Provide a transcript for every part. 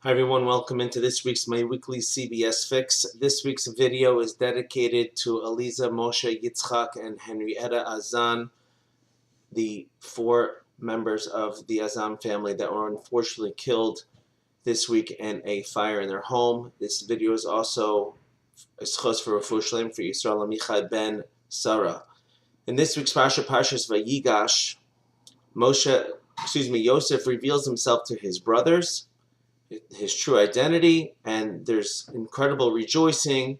Hi everyone, welcome into this week's My Weekly CBS Fix. This week's video is dedicated to Aliza, Moshe, Yitzchak, and Henrietta Azan, the four members of the Azan family that were unfortunately killed this week in a fire in their home. This video is also Eschos for Refuah Shlem for Yisrael Amichai ben Sarah. In this week's Parsha, Parshas Vayigash, Yosef reveals himself to his brothers, his true identity, and there's incredible rejoicing.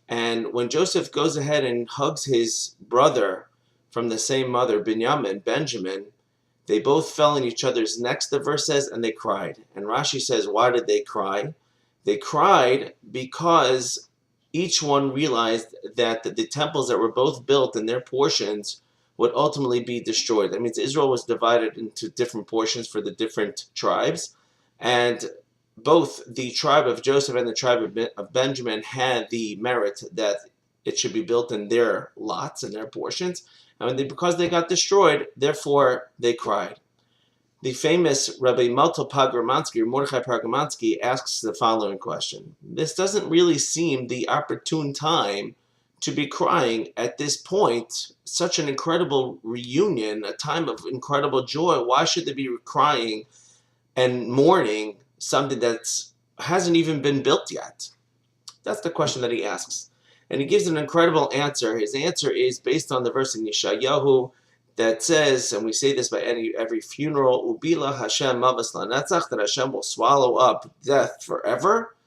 And when Joseph goes ahead and hugs his brother from the same mother, Benjamin, they both fell in each other's necks, the verse says, and they cried. And Rashi says, why did they cry? They cried because each one realized that the temples that were both built and their portions would ultimately be destroyed. That means Israel was divided into different portions for the different tribes, and both the tribe of Joseph and the tribe of Benjamin had the merit that it should be built in their lots and their portions. And because they got destroyed, therefore they cried. The famous Rabbi Mordechai Pagramansky asks the following question. This doesn't really seem the opportune time to be crying at this point. Such an incredible reunion, a time of incredible joy. Why should they be crying and mourning something that hasn't even been built yet? That's the question that he asks. And he gives an incredible answer. His answer is based on the verse in Yeshayahu that says, and we say this by every funeral, Ubila Hashem Mavas Lanetzach, that Hashem will swallow up death forever.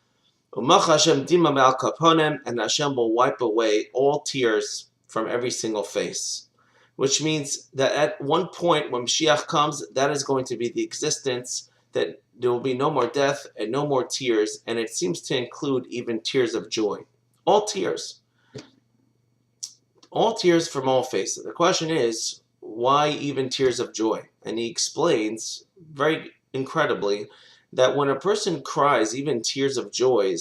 Umach Hashem Dima Bal Kaponem, and Hashem will wipe away all tears from every single face. Which means that at one point when Mashiach comes, that is going to be the existence, that there will be no more death and no more tears, and it seems to include even tears of joy. All tears from all faces. The question is, why even tears of joy? And he explains very incredibly that when a person cries, even tears of joy,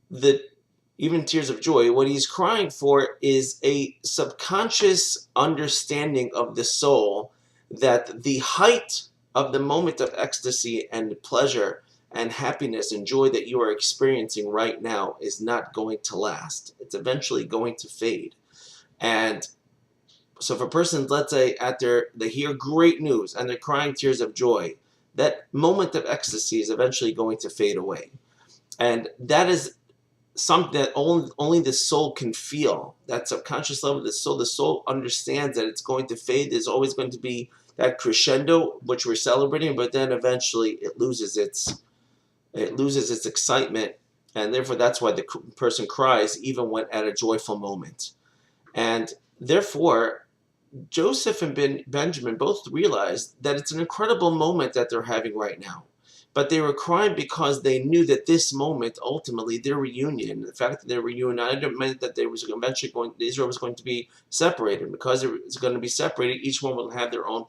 what he's crying for is a subconscious understanding of the soul that the height of the moment of ecstasy and pleasure and happiness and joy that you are experiencing right now is not going to last. It's eventually going to fade. And so if a person, let's say, they hear great news and they're crying tears of joy, that moment of ecstasy is eventually going to fade away. And that is something that only the soul can feel. That subconscious level of the soul understands that it's going to fade. There's always going to be that crescendo which we're celebrating, but then eventually it loses its excitement, and therefore that's why the person cries even when at a joyful moment. And therefore Joseph and Benjamin both realized that it's an incredible moment that they're having right now. But they were crying because they knew that this moment, ultimately, their reunion, the fact that they were reunited, meant that Israel was going to be separated. Because it was going to be separated, each one would have their own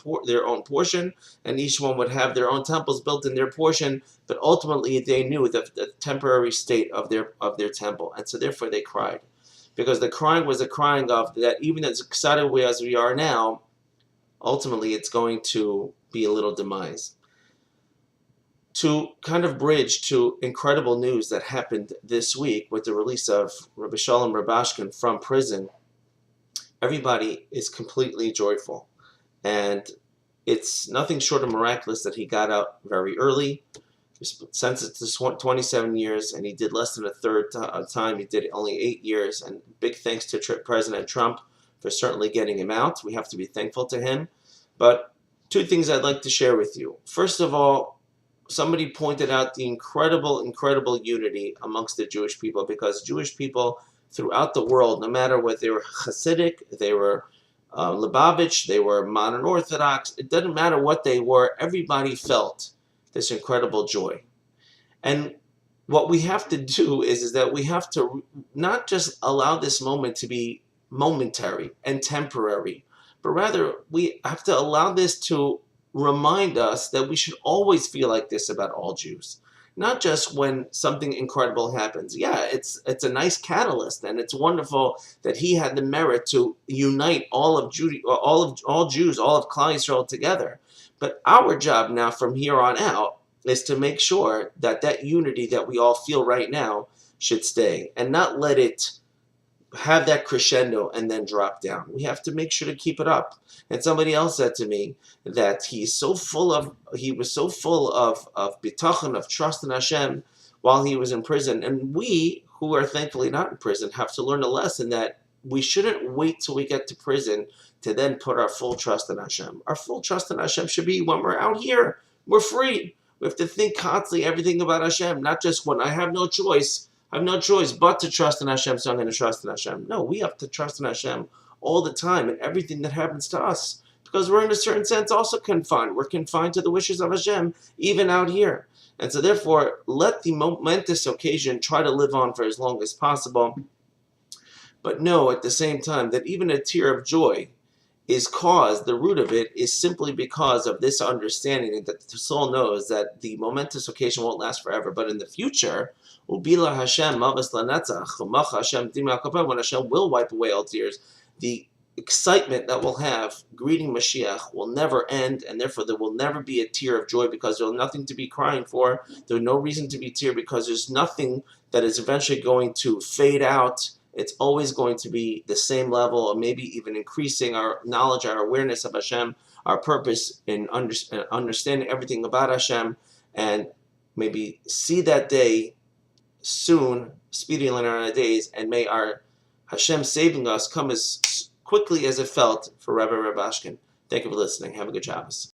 portion, and each one would have their own temples built in their portion. But ultimately, they knew the temporary state of their temple, and so therefore they cried, because the crying was a crying of that. Even as excited as we are now, ultimately, it's going to be a little demise. To kind of bridge to incredible news that happened this week with the release of Rabbi Shalom Rabashkin from prison, everybody is completely joyful. And it's nothing short of miraculous that he got out very early. Sentenced to 27 years, and he did less than a third time. He did only 8 years. And big thanks to President Trump for certainly getting him out. We have to be thankful to him. But two things I'd like to share with you. First of all, somebody pointed out the incredible unity amongst the Jewish people, because Jewish people throughout the world, no matter whether they were Hasidic, they were Lubavitch, they were modern Orthodox, it doesn't matter what they were, everybody felt this incredible joy. And what we have to do is that we have to not just allow this moment to be momentary and temporary, but rather we have to allow this to remind us that we should always feel like this about all Jews. Not just when something incredible happens. Yeah, it's a nice catalyst, and it's wonderful that he had the merit to unite all Jews, all of Klal Yisrael together. But our job now from here on out is to make sure that that unity that we all feel right now should stay and not let it have that crescendo and then drop down. We have to make sure to keep it up. And somebody else said to me that he was so full of bitachon, of trust in Hashem while he was in prison. And we, who are thankfully not in prison, have to learn a lesson that we shouldn't wait till we get to prison to then put our full trust in Hashem. Our full trust in Hashem should be when we're out here. We're free. We have to think constantly everything about Hashem, not just when I have no choice but to trust in Hashem, so I'm going to trust in Hashem. No, we have to trust in Hashem all the time in everything that happens to us, because we're in a certain sense also confined. We're confined to the wishes of Hashem, even out here. And so therefore, let the momentous occasion try to live on for as long as possible. But know at the same time that even a tear of joy is caused, the root of it is simply because of this understanding that the soul knows that the momentous occasion won't last forever, but in the future, when Hashem will wipe away all tears, the excitement that we'll have greeting Mashiach will never end, and therefore there will never be a tear of joy, because there's nothing to be crying for. There's no reason to be tear, because there's nothing that is eventually going to fade out. It's always going to be the same level, or maybe even increasing our knowledge, our awareness of Hashem, our purpose in understanding everything about Hashem, and maybe see that day soon, speedily in our days, and may our Hashem saving us come as quickly as it felt for Rabbi Rabashkin. Thank you for listening. Have a good Shabbos.